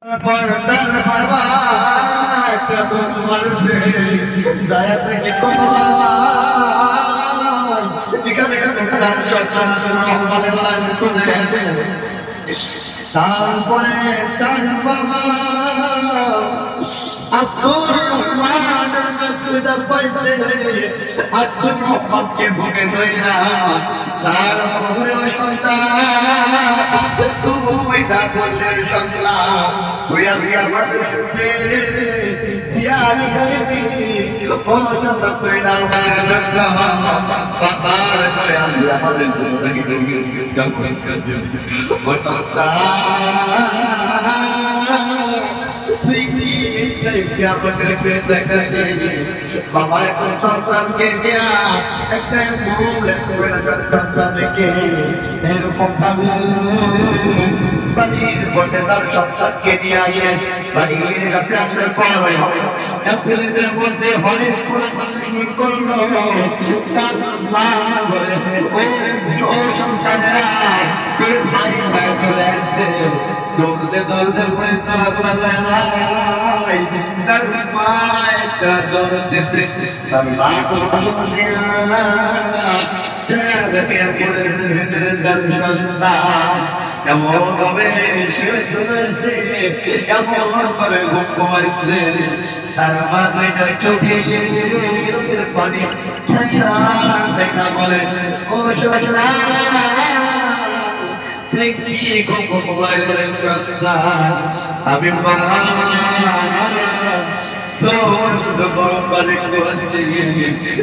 পর্দার বারবার তোমার দয়া থেকে তারপরে তার বাবা আব্দুর রহমানকে ভোগে ধইরা তার সন্তান করলেন সন্তান হইয়া বিয়া বাবা এখন সন্তানকে দিয়া একটা এরকম ভাবে বাড়ির বটে তার সন্তানকে নিয়ে আসে বাড়ির কাছে আপনার পড়াই হবে এপ্রিলের মধ্যে হরের করলো তার মা বলে ও সন্তানেরা ভাই ভাই চলে আসছে দৌড়তে দৌড়তে পড়ে তোরা তার মায়ের দৌড়তেছে তার মা এমন ভাবে এমন ভাবে ঘুম ঘুমাইছে তার মাথায় চোখে পানি বলে ও আমি মা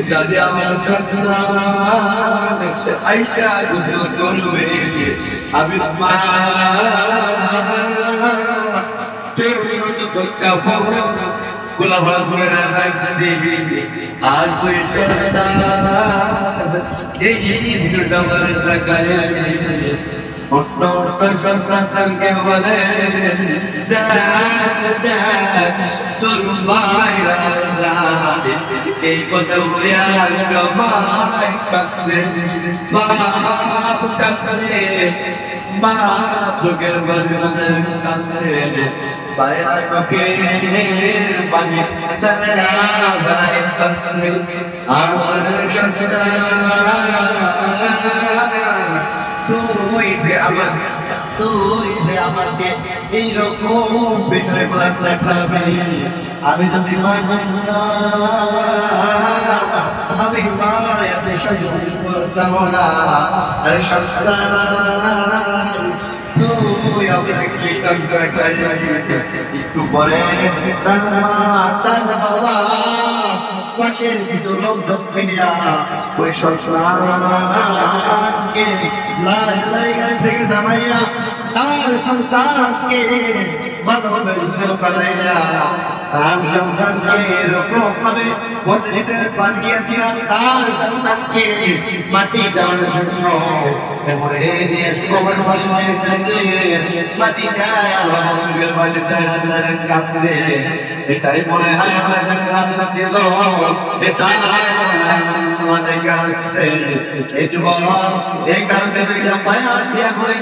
দাদি আমার আইসা গোসল করবে আমি মা গোলাপ আর সন্তানকে বলে এই কথা বলিয়া সবাই কাঁদতে বাপ কাঁদতে মা চোখের কাঁদতে পায়ের চোখের পানি আমার তুই যে আমাকে এইরকম বিষয় দেখাবে আমি যদি আমি মায়াতে সহ্য করতাম না তুই একটু পরে তার বাবা পাশের কিছু লোক দক্ষিণিয়া ওই সন্তানকে গাড়ি থেকে নামাইয়া তার সন্তানকে মাধবের ফেলাইয়া তার সন্তানকে এরকম ভাবে বসে পাঠিয়ে দিয়া তার সন্তানকে মাটি দেওয়ার জন্য মাটি দেয় এটাই মনে হয় এই কারণে বলে